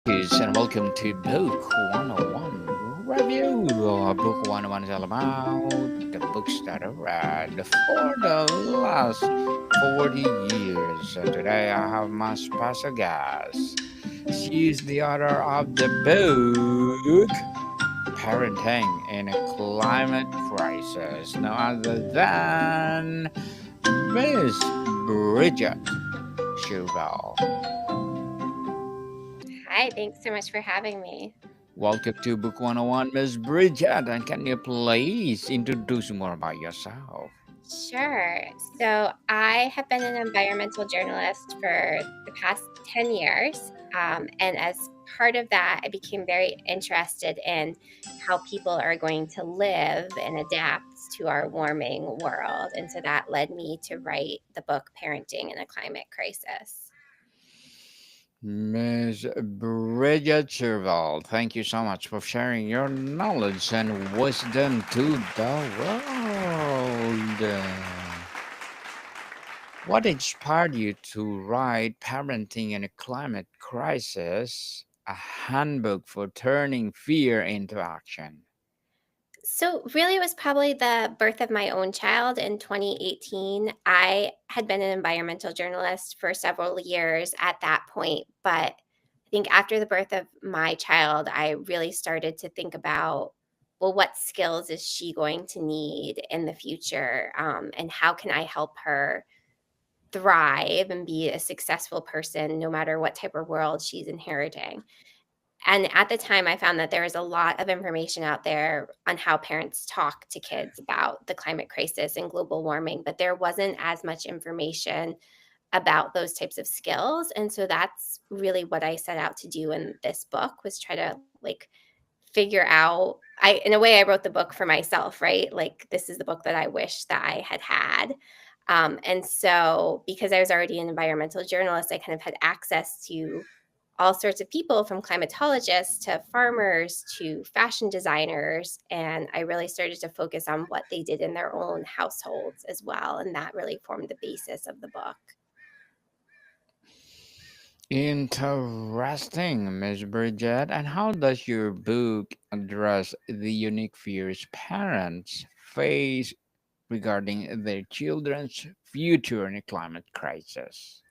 Yes, and welcome to Book 101 Review. Book 101 is all about the books that I read for the last 40 years. And today I have my special guest. She's the author of the book Parenting in a Climate Crisis, no other than Miss Bridget Shirvell. Hi, thanks so much for having me. Welcome to Book 101, Miss Bridget. And can you please introduce more about yourself? Sure. So, I have been an environmental journalist for the past 10 years. And as part of that, I became very interested in how people are going to live and adapt to our warming world. And so that led me to write the book Parenting in a Climate Crisis. Miss Bridget Shirvell, thank you so much for sharing your knowledge and wisdom to the world. What inspired you to write Parenting in a Climate Crisis, a handbook for turning fear into action? So, really, it was probably the birth of my own child in 2018. I had been an environmental journalist for several years at that point. But I think after the birth of my child, I really started to think about, well, what skills is she going to need in the future? And how can I help her thrive and be a successful person no matter what type of world she's inheriting? And at the time, I found that there was a lot of information out there on how parents talk to kids about the climate crisis and global warming, but there wasn't as much information about those types of skills. And so that's really what I set out to do in this book, was try to figure out. I In a way, I wrote the book for myself, right? Like, this is the book that I wish that I had had. And so, because I was already an environmental journalist, I kind of had access to all sorts of people, from climatologists to farmers to fashion designers. And I really started to focus on what they did in their own households as well. And that really formed the basis of the book. Interesting, Miss Bridget. And how does your book address the unique fears parents face regarding their children's future in a climate crisis?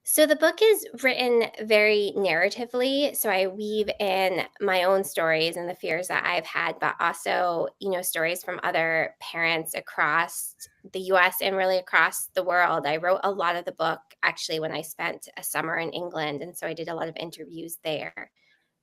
So the book is written very narratively. So I weave in my own stories and the fears that I've had, but also, stories from other parents across the US and really across the world. I wrote a lot of the book actually when I spent a summer in England. And so I did a lot of interviews there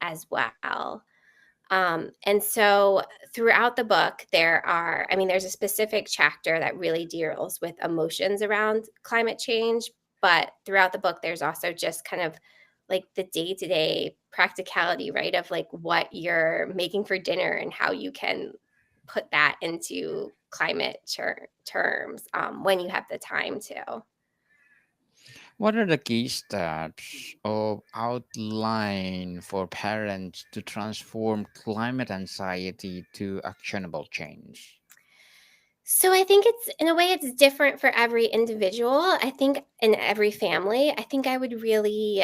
as well. And so throughout the book, there's a specific chapter that really deals with emotions around climate change. But throughout the book, there's also just kind of like the day to day practicality, right? Of like what you're making for dinner and how you can put that into terms when you have the time to. What are the key steps of outline for parents to transform climate anxiety to actionable change? So I think it's in a way it's different for every individual. I think in every family, I think I would really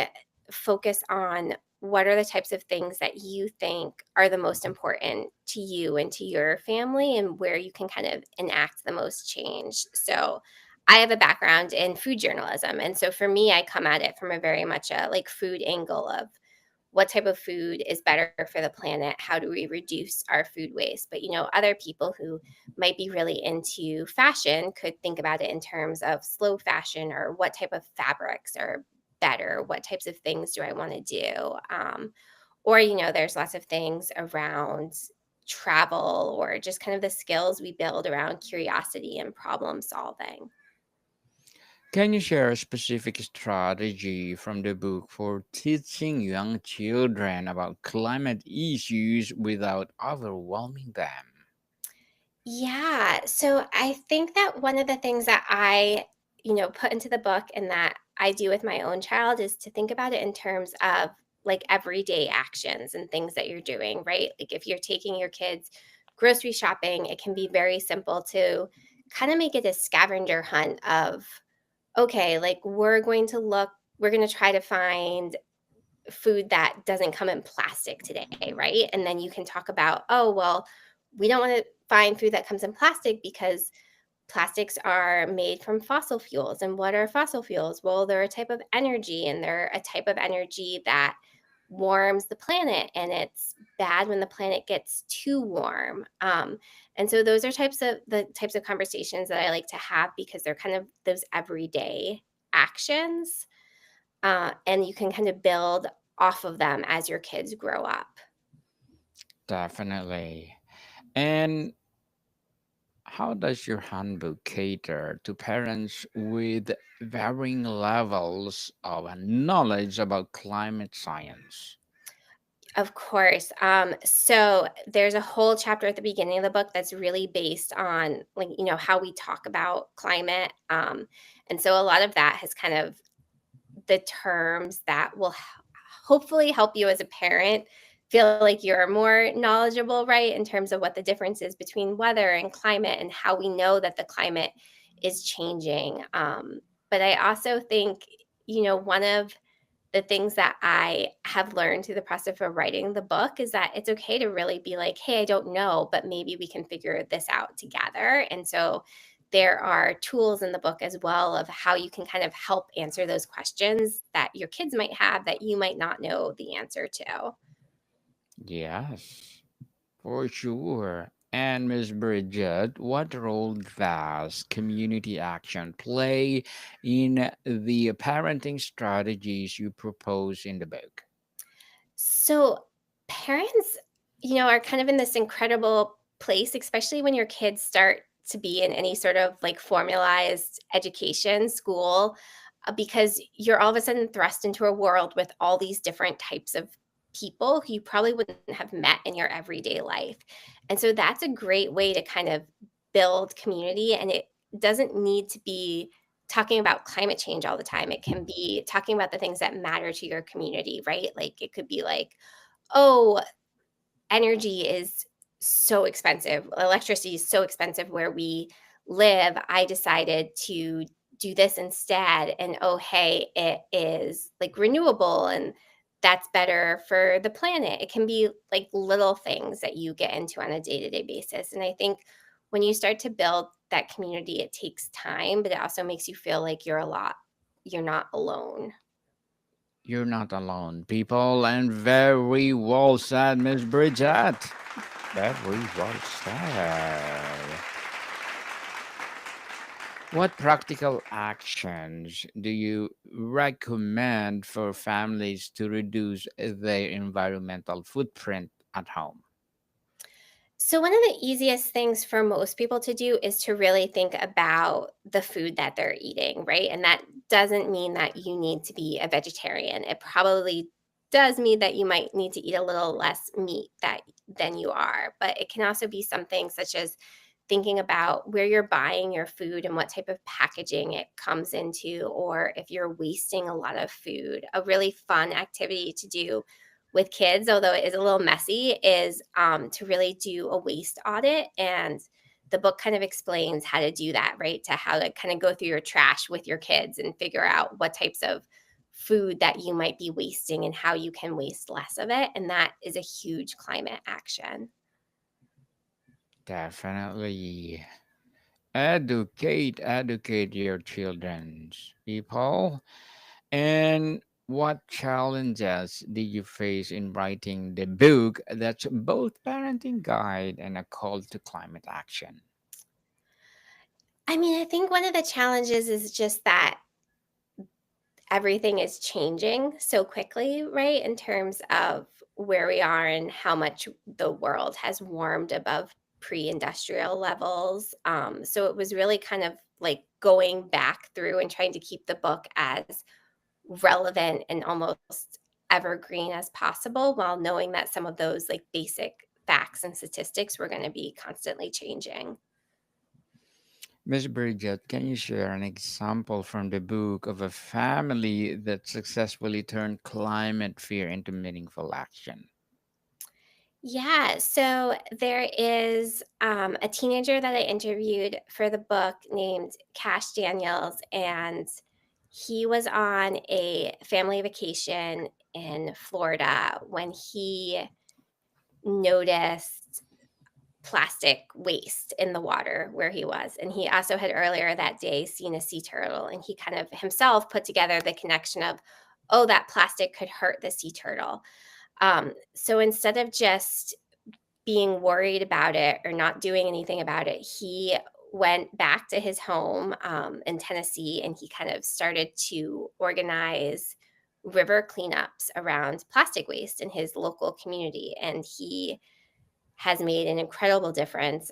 focus on what are the types of things that you think are the most important to you and to your family, and where you can kind of enact the most change. So I have a background in food journalism, and so for me I come at it from a very much a food angle of what type of food is better for the planet, how do we reduce our food waste. But other people who might be really into fashion could think about it in terms of slow fashion, or what type of fabrics are better, what types of things do I want to do. Or there's lots of things around travel, or just kind of the skills we build around curiosity and problem solving. Can you share a specific strategy from the book for teaching young children about climate issues without overwhelming them? Yeah. So I think that one of the things that I, put into the book and that I do with my own child is to think about it in terms of like everyday actions and things that you're doing, right? Like if you're taking your kids grocery shopping, it can be very simple to kind of make it a scavenger hunt of, okay, like we're going to try to find food that doesn't come in plastic today, right? And then you can talk about, oh, well, we don't want to find food that comes in plastic because plastics are made from fossil fuels. And what are fossil fuels? Well, they're a type of energy, and they're a type of energy that warms the planet, and it's bad when the planet gets too warm. And so those are types of conversations that I like to have because they're kind of those everyday actions, and you can kind of build off of them as your kids grow up. Definitely. And how does your handbook cater to parents with varying levels of knowledge about climate science? Of course. So there's a whole chapter at the beginning of the book that's really based on, like, how we talk about climate. And so a lot of that has kind of the terms that will hopefully help you as a parent feel like you're more knowledgeable, right, in terms of what the difference is between weather and climate and how we know that the climate is changing. But I also think, one of the things that I have learned through the process of writing the book is that it's okay to really be like, hey, I don't know, but maybe we can figure this out together. And so there are tools in the book as well of how you can kind of help answer those questions that your kids might have that you might not know the answer to. Yes, for sure. And Miss Bridget, what role does community action play in the parenting strategies you propose in the book? So parents, are kind of in this incredible place, especially when your kids start to be in any sort of like formalized education school, because you're all of a sudden thrust into a world with all these different types of people who you probably wouldn't have met in your everyday life. And so that's a great way to kind of build community. And it doesn't need to be talking about climate change all the time. It can be talking about the things that matter to your community, right? Like it could be like, oh, energy is so expensive. Electricity is so expensive where we live. I decided to do this instead. And oh, hey, it is like renewable and that's better for the planet. It can be like little things that you get into on a day to day basis. And I think when you start to build that community, it takes time, but it also makes you feel like you're not alone. You're not alone, people, and very well said, Miss Bridget. Very well said. What practical actions do you recommend for families to reduce their environmental footprint at home? So, one of the easiest things for most people to do is to really think about the food that they're eating, right? And that doesn't mean that you need to be a vegetarian. It probably does mean that you might need to eat a little less meat than you are, but it can also be something such as thinking about where you're buying your food and what type of packaging it comes into, or if you're wasting a lot of food. A really fun activity to do with kids, although it is a little messy, is to really do a waste audit. And the book kind of explains how to do that, right? To how to kind of go through your trash with your kids and figure out what types of food that you might be wasting and how you can waste less of it. And that is a huge climate action. Definitely. Educate your children's people. And what challenges did you face in writing the book that's both parenting guide and a call to climate action? I mean, I think one of the challenges is just that everything is changing so quickly, right? In terms of where we are and how much the world has warmed above pre-industrial levels. So it was really kind of like going back through and trying to keep the book as relevant and almost evergreen as possible while knowing that some of those like basic facts and statistics were going to be constantly changing. Miss Bridget, can you share an example from the book of a family that successfully turned climate fear into meaningful action? Yeah, so there is a teenager that I interviewed for the book named Cash Daniels, and he was on a family vacation in Florida when he noticed plastic waste in the water where he was. And he also had earlier that day seen a sea turtle, and he kind of himself put together the connection of, oh, that plastic could hurt the sea turtle. So instead of just being worried about it or not doing anything about it, he went back to his home in Tennessee, and he kind of started to organize river cleanups around plastic waste in his local community. And he has made an incredible difference.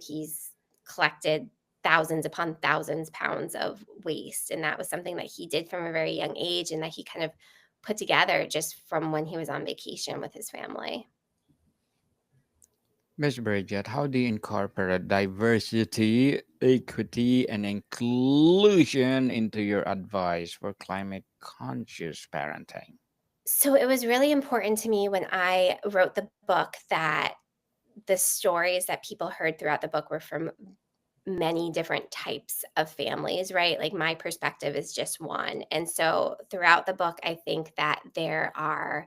He's collected thousands upon thousands pounds of waste, and that was something that he did from a very young age and that he kind of put together just from when he was on vacation with his family. Miss Bridget, how do you incorporate diversity, equity, and inclusion into your advice for climate conscious parenting? So it was really important to me when I wrote the book that the stories that people heard throughout the book were from many different types of families, right? Like my perspective is just one. And so throughout the book, I think that there are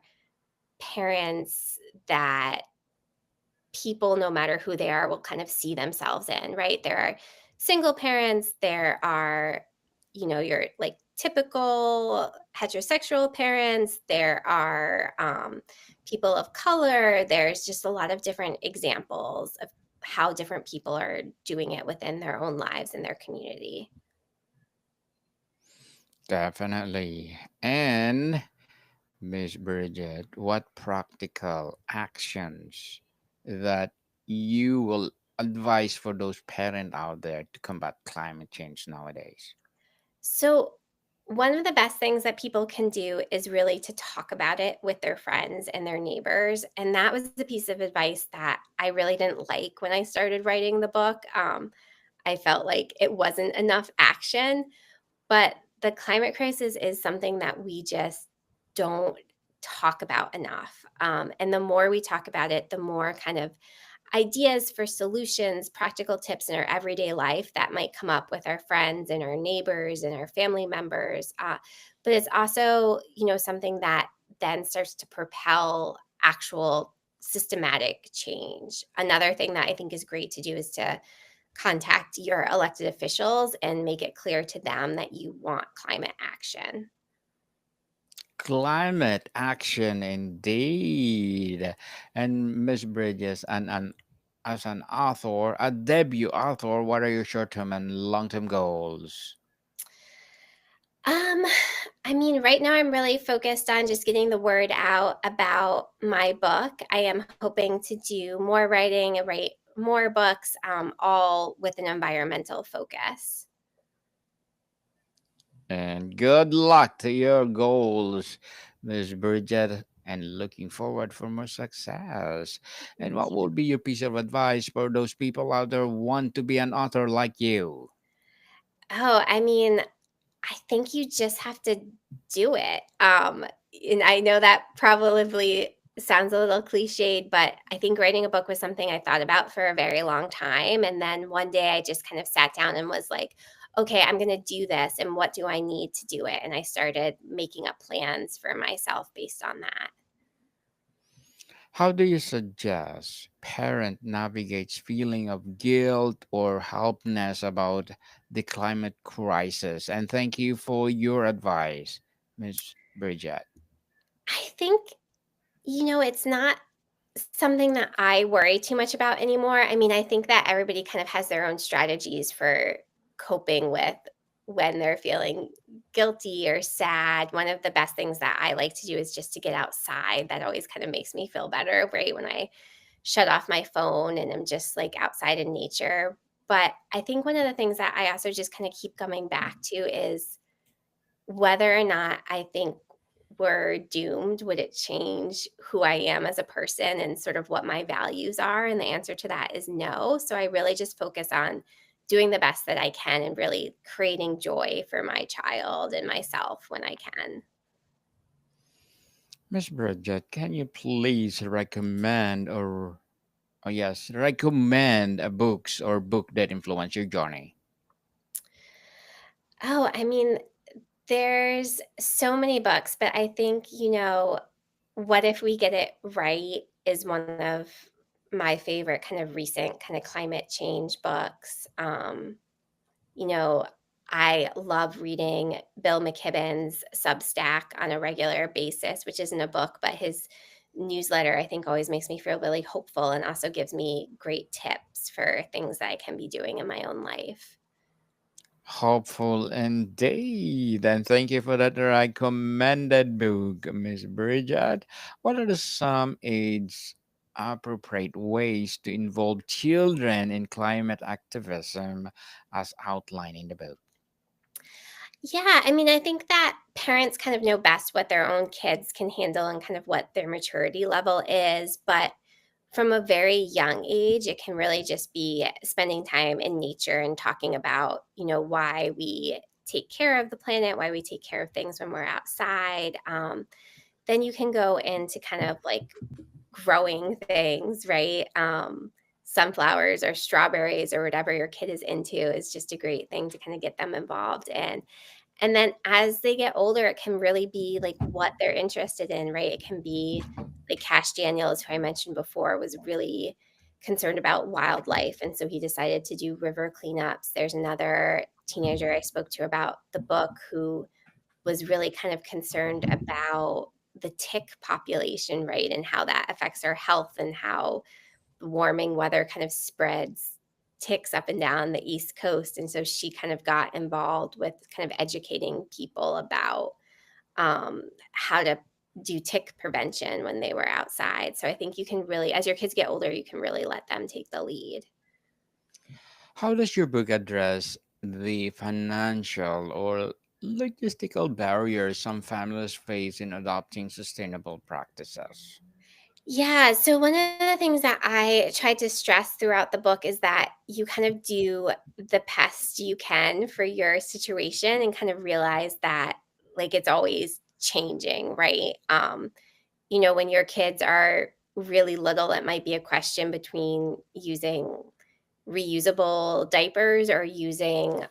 parents that people, no matter who they are, will kind of see themselves in, right? There are single parents, there are, your like typical heterosexual parents, there are people of color, there's just a lot of different examples of how different people are doing it within their own lives and their community. Definitely. And Miss Bridget, what practical actions that you will advise for those parents out there to combat climate change nowadays? So, one of the best things that people can do is really to talk about it with their friends and their neighbors. And that was the piece of advice that I really didn't like when I started writing the book. I felt like it wasn't enough action, but the climate crisis is something that we just don't talk about enough. And the more we talk about it, the more kind of ideas for solutions, practical tips in our everyday life that might come up with our friends and our neighbors and our family members. But it's also, something that then starts to propel actual systematic change. Another thing that I think is great to do is to contact your elected officials and make it clear to them that you want climate action. Climate action, indeed. And Miss Bridges, and as an author, a debut author, what are your short term and long term goals? Um, I mean, right now I'm really focused on just getting the word out about my book. I am hoping to do more writing and write more books, all with an environmental focus. And good luck to your goals, Miss Bridget. And looking forward for more success. And Thank what you. would be your piece of advice for those people out there who want to be an author like you? Oh, I mean, I think you just have to do it. And I know that probably sounds a little cliched, but I think writing a book was something I thought about for a very long time. And then one day I just kind of sat down and was like, okay, I'm going to do this. And what do I need to do it? And I started making up plans for myself based on that. How do you suggest parent navigates feeling of guilt or helplessness about the climate crisis? And thank you for your advice, Miss Bridget. I think, it's not something that I worry too much about anymore. I mean, I think that everybody kind of has their own strategies for coping with when they're feeling guilty or sad. One of the best things that I like to do is just to get outside. That always kind of makes me feel better, right? When I shut off my phone and I'm just like outside in nature. But I think one of the things that I also just kind of keep coming back to is whether or not I think we're doomed, would it change who I am as a person and sort of what my values are? And the answer to that is no. So I really just focus on doing the best that I can and really creating joy for my child and myself when I can. Miss Bridget, can you please recommend a books or book that influence your journey? Oh, I mean, There's so many books, but I think, What If We Get It Right is one of my favorite kind of recent kind of climate change books. You know, I love reading Bill McKibben's Substack on a regular basis, which isn't a book, but his newsletter, I think, always makes me feel really hopeful and also gives me great tips for things that I can be doing in my own life. Hopeful indeed. And thank you for that recommended book, Miss Bridget. What are the some age appropriate ways to involve children in climate activism as outlined in the book? Yeah, I mean, I think that parents kind of know best what their own kids can handle and kind of what their maturity level is. But from a very young age, it can really just be spending time in nature and talking about, why we take care of the planet, why we take care of things when we're outside. Then you can go into kind of like growing things, right? Sunflowers or strawberries or whatever your kid is into is just a great thing to kind of get them involved in. And then as they get older, it can really be like what they're interested in, right? It can be like Cash Daniels, who I mentioned before, was really concerned about wildlife. And so he decided to do river cleanups. There's another teenager I spoke to about the book who was really kind of concerned about the tick population, right? And how that affects our health and how the warming weather kind of spreads ticks up and down the East Coast, and so she kind of got involved with kind of educating people about, how to do tick prevention when they were outside. So I think you can really as your kids get older, you can really let them take the lead. How does your book address the financial or logistical barriers some families face in adopting sustainable practices? Yeah, so one of the things that I tried to stress throughout the book is that you kind of do the best you can for your situation and kind of realize that like it's always changing, right? When your kids are really little, it might be a question between using reusable diapers or using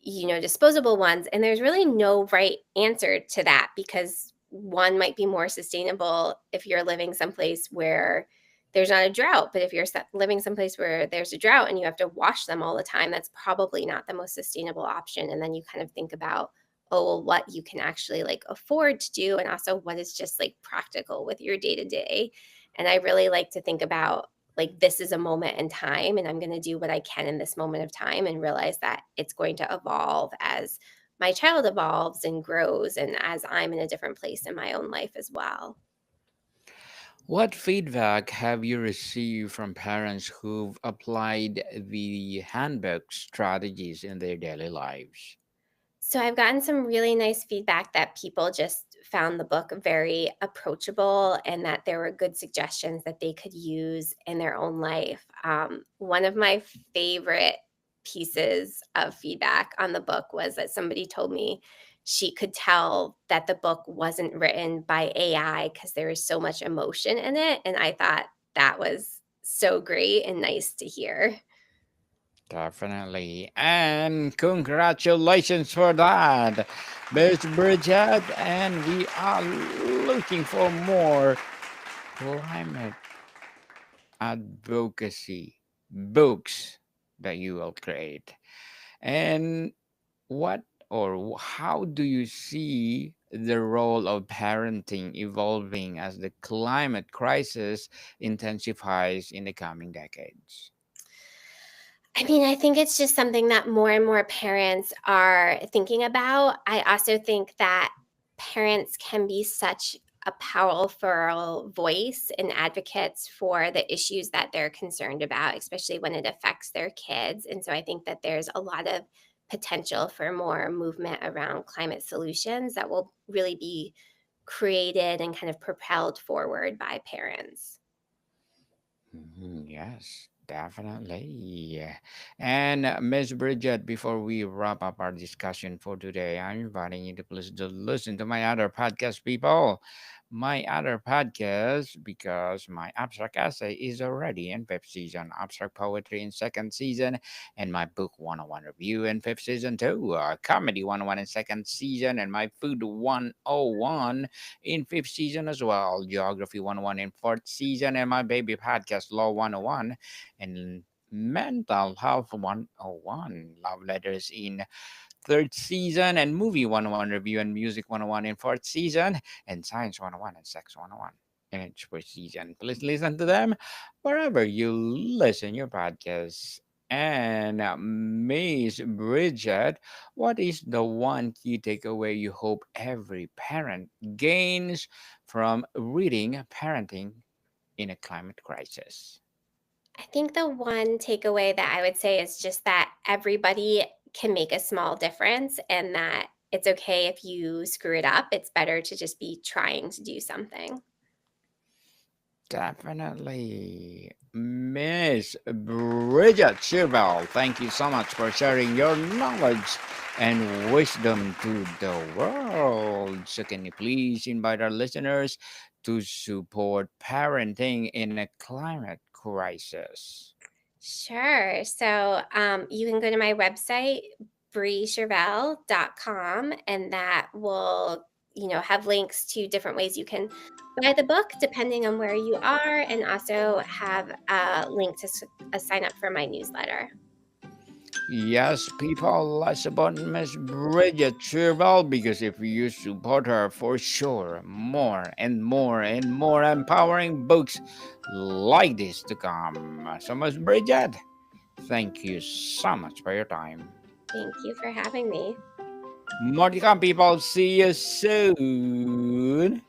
disposable ones. And there's really no right answer to that because one might be more sustainable if you're living someplace where there's not a drought. But if you're living someplace where there's a drought and you have to wash them all the time, that's probably not the most sustainable option. And then you kind of think about, oh, well, what you can actually like afford to do and also what is just like practical with your day to day. And I really like to think about like this is a moment in time and I'm going to do what I can in this moment of time and realize that it's going to evolve as my child evolves and grows and as I'm in a different place in my own life as well. What feedback have you received from parents who've applied the handbook strategies in their daily lives? So I've gotten some really nice feedback that people just found the book very approachable and that there were good suggestions that they could use in their own life. One of my favorite pieces of feedback on the book was that somebody told me she could tell that the book wasn't written by AI because there is so much emotion in it. And I thought that was so great and nice to hear. Definitely. And congratulations for that, Miss Bridget. And we are looking for more climate advocacy books that you will create. And what or how do you see the role of parenting evolving as the climate crisis intensifies in the coming decades? I mean, I think it's just something that more and more parents are thinking about. I also think that parents can be such a powerful voice and advocates for the issues that they're concerned about, especially when it affects their kids. And so I think that there's a lot of potential for more movement around climate solutions that will really be created and kind of propelled forward by parents. Yes, definitely. And Miss Bridget, before we wrap up our discussion for today, I'm inviting you to please to listen to my other podcast, people. my other podcast, because my abstract essay is already in fifth season, abstract poetry in second season, and my book 101 review in fifth season too, comedy 101 in second season, and my food 101 in fifth season as well, geography 101 in fourth season, and my baby podcast law 101 and mental health 101 love letters in third season, and movie 101 review and music 101 in fourth season, and science 101 and sex 101 in each per season. Please listen to them wherever you listen your podcasts. And Miss Bridget, what is the one key takeaway you hope every parent gains from reading Parenting in a Climate Crisis? I think the one takeaway that I would say is just that everybody can make a small difference and that it's okay if you screw it up. It's better to just be trying to do something. Definitely. Miss Bridget Shirvell, thank you so much for sharing your knowledge and wisdom to the world. So, can you please invite our listeners to support parenting in a climate crisis? Sure. So you can go to my website, brieshirvell.com, and that will, have links to different ways you can buy the book depending on where you are, and also have a link to sign up for my newsletter. Yes, people, let's support Miss Bridget Shirvell, because if you support her, for sure, more and more and more empowering books like this to come. So, Miss Bridget, thank you so much for your time. Thank you for having me. More to come, people. See you soon.